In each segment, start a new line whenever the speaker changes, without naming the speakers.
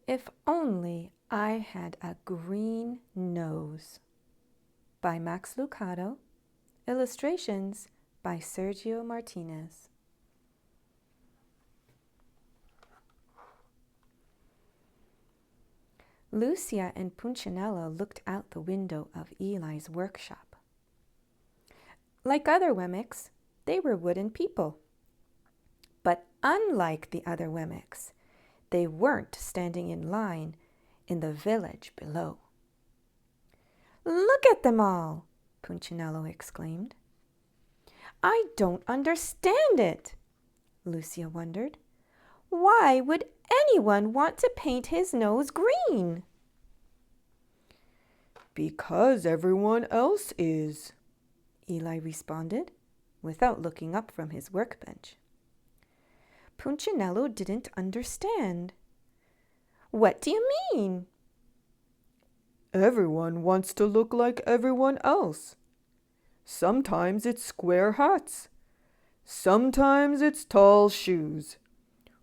If only I had a green nose. By Max Lucado. Illustrations by Sergio Martinez. Lucia and Punchinello looked out the window of Eli's workshop. Like other Wemmicks, they were wooden people. But unlike the other Wemmicks, they weren't standing in line in the village below. "Look at them all!" Punchinello exclaimed. "I don't understand it," Lucia wondered. "Why would anyone want to paint his nose green?"
"Because everyone else is," Eli responded, without looking up from his workbench.
Punchinello didn't understand. "What do you mean?"
"Everyone wants to look like everyone else. Sometimes it's square hats. Sometimes it's tall shoes.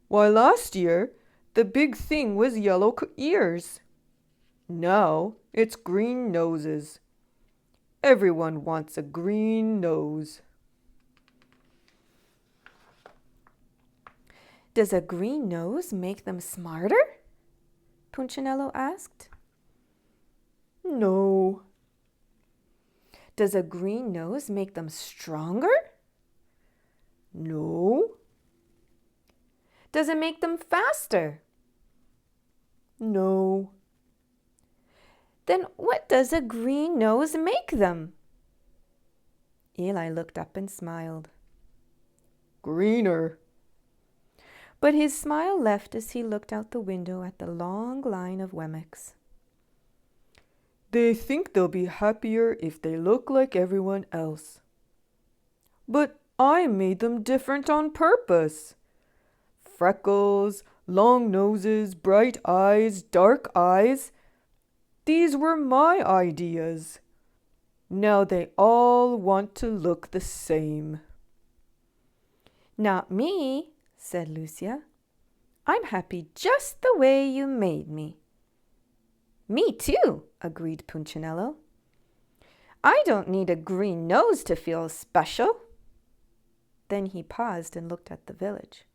Why, last year, the big thing was yellow ears. Now it's green noses. Everyone wants a green nose."
"Does a green nose make them smarter?" Punchinello asked.
"No."
"Does a green nose make them stronger?"
"No."
"Does it make them faster?"
"No."
"Then what does a green nose make them?" Eli looked up and smiled.
"Greener."
But his smile left as he looked out the window at the long line of Wemmicks.
"They think they'll be happier if they look like everyone else. But I made them different on purpose. Freckles, long noses, bright eyes, dark eyes. These were my ideas. Now they all want to look the same."
"Not me," said Lucia. "I'm happy just the way you made me." "Me too," agreed Punchinello. "I don't need a green nose to feel special." Then he paused and looked at the village.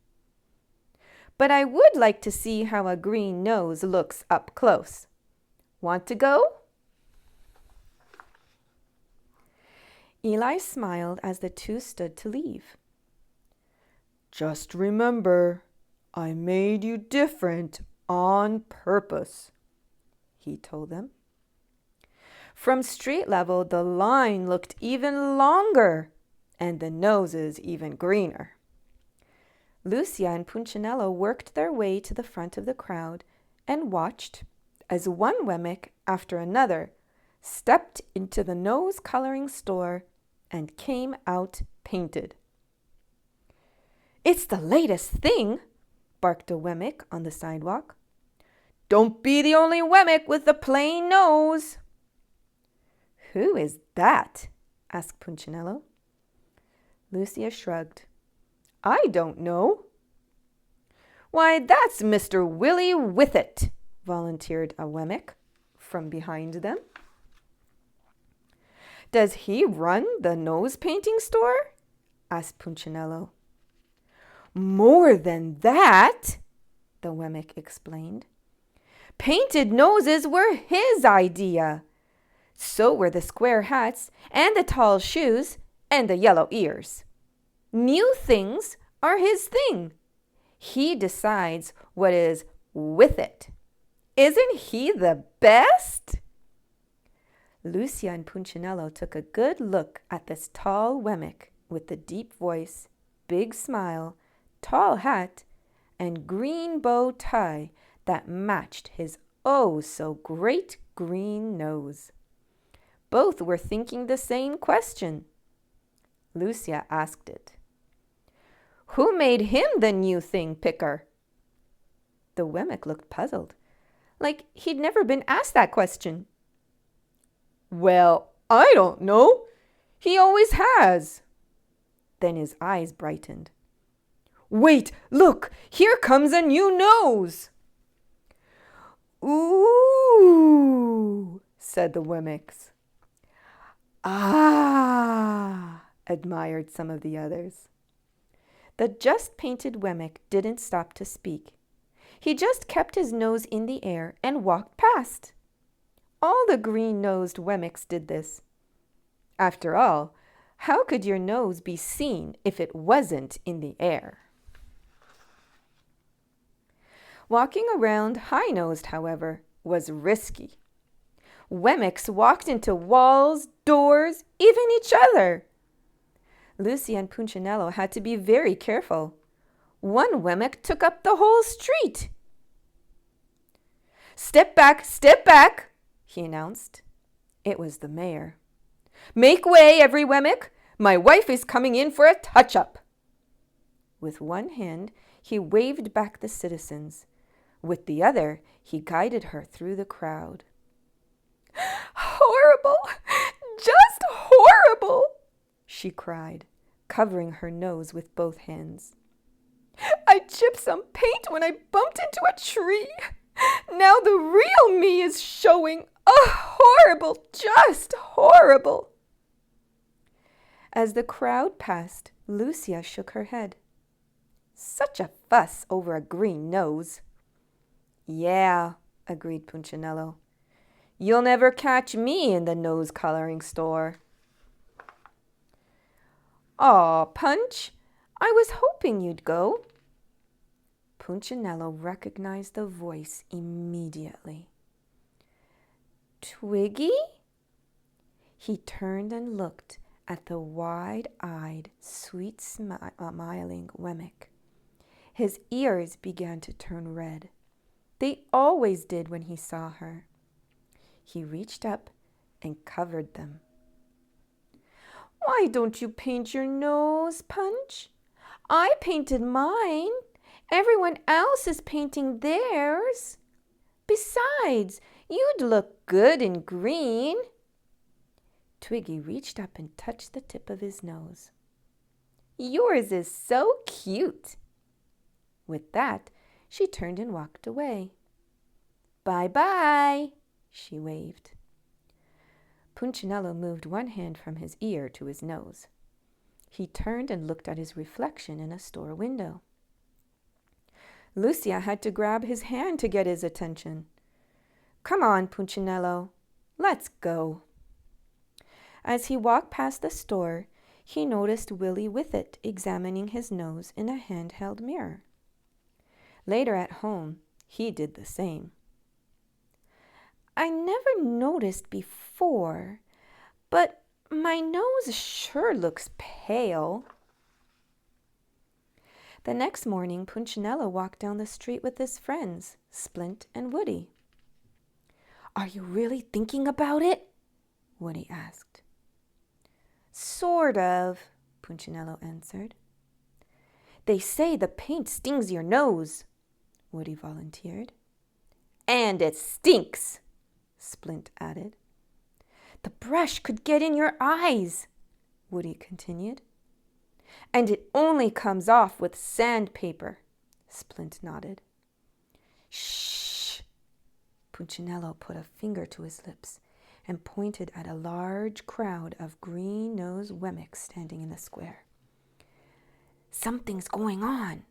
"But I would like to see how a green nose looks up close. Want to go?" Eli smiled as the two stood to leave.
"Just remember, I made you different on purpose," he told them.
From street level, the line looked even longer and the noses even greener. Lucia and Punchinello worked their way to the front of the crowd and watched as one Wemmick after another stepped into the nose coloring store and came out painted. "It's the latest thing," barked a Wemmick on the sidewalk. "Don't be the only Wemmick with the plain nose." "Who is that?" asked Punchinello. Lucia shrugged. "I don't know." "Why, that's Mr. Willie Withit," volunteered a Wemmick from behind them. "Does he run the nose painting store?" asked Punchinello. "More than that," the Wemmick explained. "Painted noses were his idea. So were the square hats and the tall shoes and the yellow ears. New things are his thing. He decides what is with it. Isn't he the best?" Lucia and Punchinello took a good look at this tall Wemmick with the deep voice, big smile, tall hat, and green bow tie that matched his oh so great green nose. Both were thinking the same question. Lucia asked it. "Who made him the new thing picker?" The Wemmick looked puzzled, like he'd never been asked that question. "Well, I don't know. He always has." Then his eyes brightened. "Wait, look, here comes a new nose." Ooh, said the Wemmicks. Ah, admired some of the others. The just painted Wemmick didn't stop to speak. He just kept his nose in the air and walked past. All the green-nosed Wemmicks did this. After all, how could your nose be seen if it wasn't in the air? Walking around high-nosed, however, was risky. Wemmicks walked into walls, doors, even each other. Lucy and Punchinello had to be very careful. One Wemmick took up the whole street. Step back, he announced. It was the mayor. Make way, every Wemmick. My wife is coming in for a touch-up. With one hand, he waved back the citizens. With the other, he guided her through the crowd. Horrible! Just horrible! She cried, covering her nose with both hands. I chipped some paint when I bumped into a tree. Now the real me is showing. Oh, horrible, just horrible. As the crowd passed, Lucia shook her head. Such a fuss over a green nose. Yeah, agreed Punchinello. You'll never catch me in the nose coloring store. Aw, Punch, I was hoping you'd go. Punchinello recognized the voice immediately. Twiggy? He turned and looked at the wide-eyed, sweet-smiling Wemmick. His ears began to turn red. They always did when he saw her. He reached up and covered them. Why don't you paint your nose, Punch? I painted mine. Everyone else is painting theirs. Besides, you'd look good in green. Twiggy reached up and touched the tip of his nose. Yours is so cute. With that, she turned and walked away. Bye-bye, she waved. Punchinello moved one hand from his ear to his nose. He turned and looked at his reflection in a store window. Lucia had to grab his hand to get his attention. Come on, Punchinello, let's go. As he walked past the store, he noticed Willie Whiffet examining his nose in a handheld mirror. Later at home, he did the same. I never noticed before, but my nose sure looks pale. The next morning, Punchinello walked down the street with his friends, Splint and Woody. Are you really thinking about it? Woody asked. Sort of, Punchinello answered. They say the paint stings your nose, Woody volunteered. And it stinks, Splint added. The brush could get in your eyes, Woody continued. And it only comes off with sandpaper, Splint nodded. Shh! Punchinello put a finger to his lips and pointed at a large crowd of green-nosed Wemmicks standing in the square. Something's going on.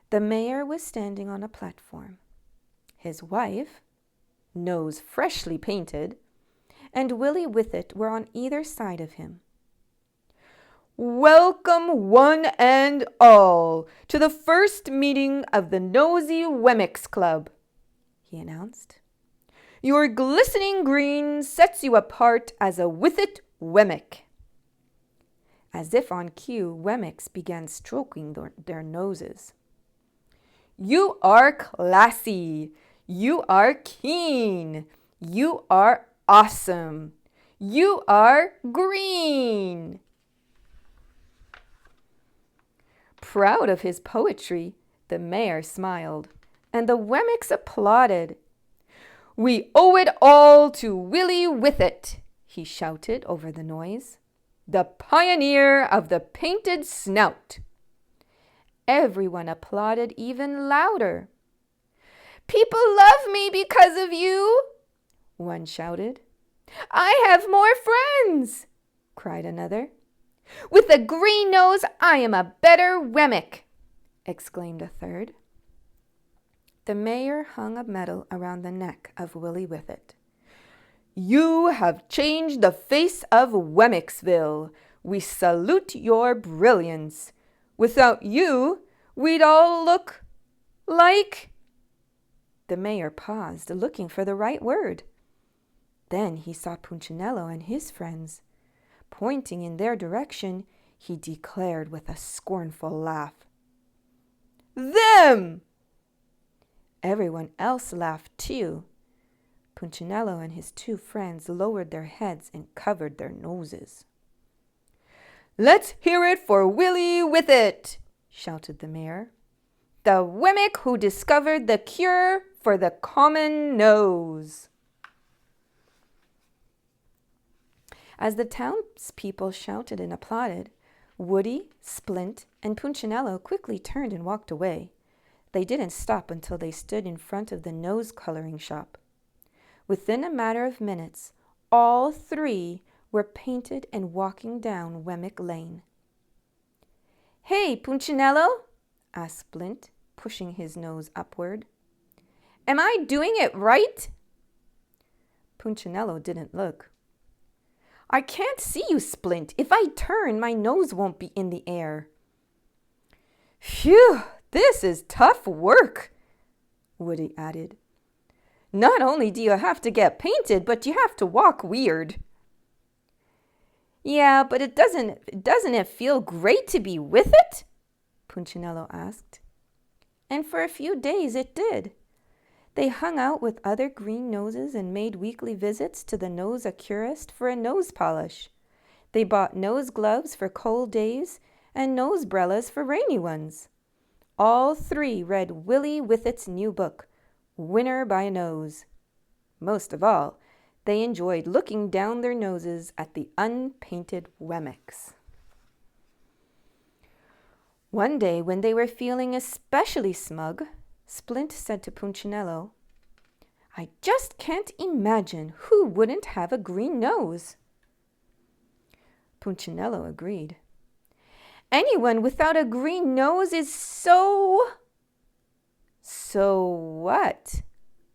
The mayor was standing on a platform. His wife, nose freshly painted, and Willie Whiffet were on either side of him. Welcome one and all to the first meeting of the Nosy Wemmicks Club, he announced. Your glistening green sets you apart as a Whiffet Wemmick. As if on cue, Wemmicks began stroking their noses. You are classy. You are keen. You are awesome. You are green. Proud of his poetry, the mayor smiled, and the Wemmicks applauded. We owe it all to Willie Whiffet, he shouted over the noise. The pioneer of the painted snout. Everyone applauded even louder. People love me because of you, one shouted. I have more friends, cried another. With a green nose, I am a better Wemmick, exclaimed a third. The mayor hung a medal around the neck of Willie Whiffet. You have changed the face of Wemmicksville. We salute your brilliance. Without you, we'd all look like... The mayor paused, looking for the right word. Then he saw Punchinello and his friends. Pointing in their direction, he declared with a scornful laugh, Them! Everyone else laughed too. Punchinello and his two friends lowered their heads and covered their noses. Let's hear it for Willie Whiffet, shouted the mayor. The Wemmick who discovered the cure for the common nose. As the townspeople shouted and applauded, Woody, Splint, and Punchinello quickly turned and walked away. They didn't stop until they stood in front of the nose-coloring shop. Within a matter of minutes, all three were painted and walking down Wemmick Lane. Hey, Punchinello, asked Splint, pushing his nose upward. Am I doing it right? Punchinello didn't look. I can't see you, Splint. If I turn, my nose won't be in the air. Phew, this is tough work, Woody added. Not only do you have to get painted, but you have to walk weird. Yeah, but doesn't it feel great to be with it? Punchinello asked. And for a few days it did. They hung out with other green noses and made weekly visits to the nose oculist for a nose polish. They bought nose gloves for cold days and nosebrellas for rainy ones. All three read Willie Whiffet's new book, Winner by Nose. Most of all, they enjoyed looking down their noses at the unpainted Wemmicks. One day, when they were feeling especially smug, Splint said to Punchinello, I just can't imagine who wouldn't have a green nose. Punchinello agreed. Anyone without a green nose is so... So what?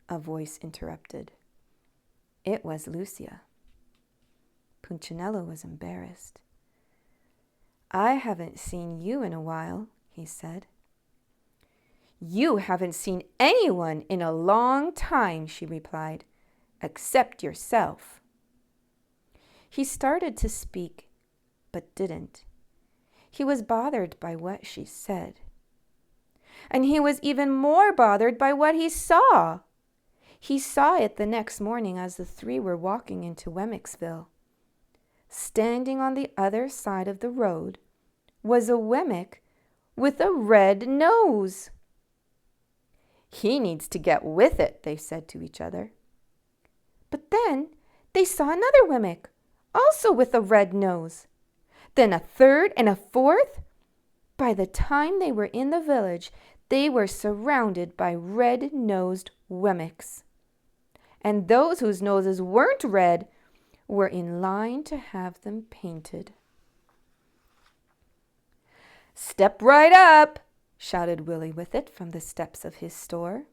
A voice interrupted. It was Lucia. Punchinello was embarrassed. I haven't seen you in a while, he said. You haven't seen anyone in a long time, she replied, except yourself. He started to speak, but didn't. He was bothered by what she said. And he was even more bothered by what he saw. He saw it the next morning as the three were walking into Wemmicksville. Standing on the other side of the road was a Wemmick with a red nose. He needs to get with it, they said to each other. But then they saw another Wemmick, also with a red nose. Then a third and a fourth. By the time they were in the village, they were surrounded by red-nosed Wemmicks. And those whose noses weren't red were in line to have them painted. Step right up, shouted Willie Whiffet from the steps of his store.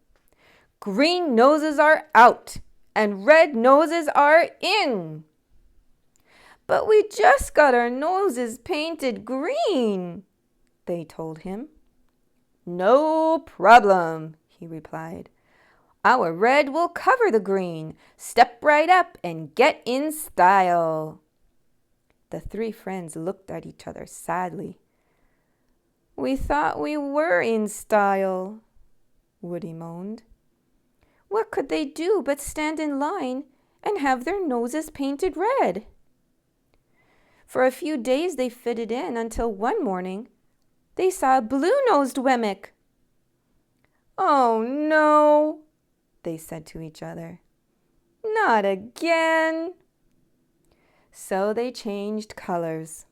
Green noses are out, and red noses are in. But we just got our noses painted green, they told him. No problem, he replied. Our red will cover the green. Step right up and get in style. The three friends looked at each other sadly. We thought we were in style, Woody moaned. What could they do but stand in line and have their noses painted red? For a few days they fitted in until one morning they saw a blue-nosed Wemmick. Oh no, they said to each other. Not again. So they changed colors.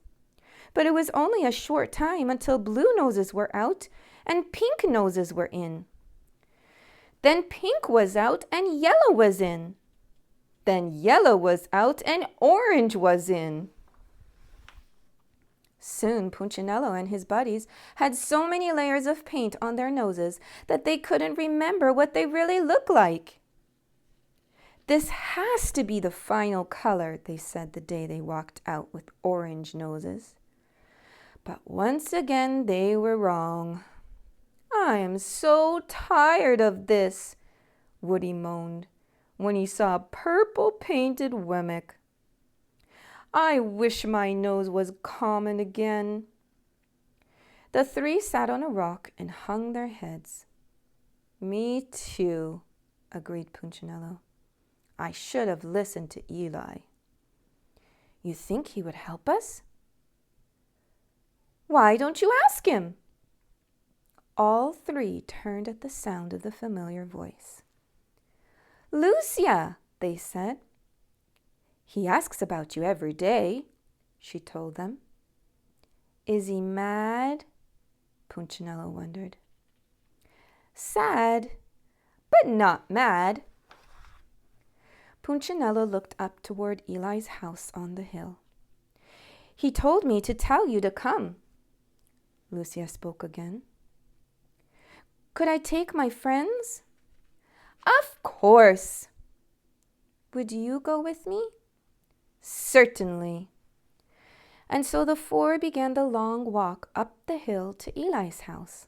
But it was only a short time until blue noses were out and pink noses were in. Then pink was out and yellow was in. Then yellow was out and orange was in. Soon Punchinello and his buddies had so many layers of paint on their noses that they couldn't remember what they really looked like. This has to be the final color, they said the day they walked out with orange noses. But once again they were wrong. I am so tired of this, Woody moaned when he saw purple painted Wemmick. I wish my nose was common again. The three sat on a rock and hung their heads. Me too, agreed Punchinello. I should have listened to Eli. You think he would help us? Why don't you ask him? All three turned at the sound of the familiar voice. Lucia, they said. He asks about you every day, she told them. Is he mad? Punchinello wondered. Sad, but not mad. Punchinello looked up toward Eli's house on the hill. He told me to tell you to come. Lucia spoke again. Could I take my friends? Of course. Would you go with me? Certainly. And so the four began the long walk up the hill to Eli's house.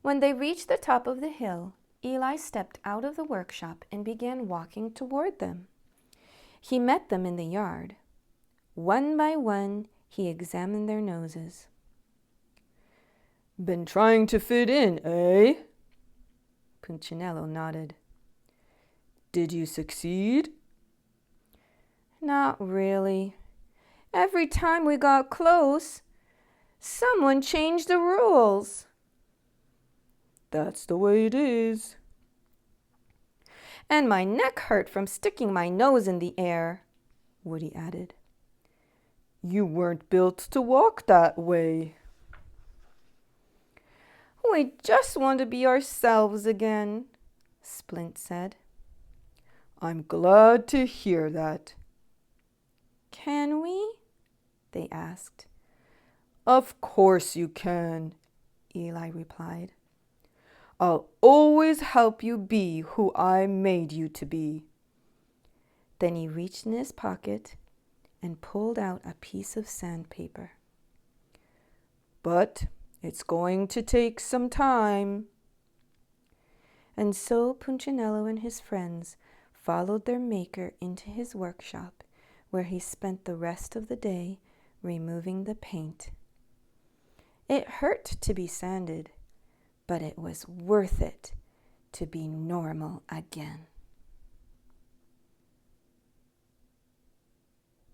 When they reached the top of the hill, Eli stepped out of the workshop and began walking toward them. He met them in the yard. One by one, he examined their noses.
Been trying to fit in, eh?
Punchinello nodded.
Did you succeed?
Not really. Every time we got close, someone changed the rules.
That's the way it is.
And my neck hurt from sticking my nose in the air, Woody added.
You weren't built to walk that way.
We just want to be ourselves again, Splint said.
I'm glad to hear that.
Can we? They asked.
Of course you can, Eli replied. I'll always help you be who I made you to be.
Then he reached in his pocket and pulled out a piece of sandpaper.
But it's going to take some time.
And so Punchinello and his friends followed their maker into his workshop, where he spent the rest of the day removing the paint. It hurt to be sanded, but it was worth it to be normal again.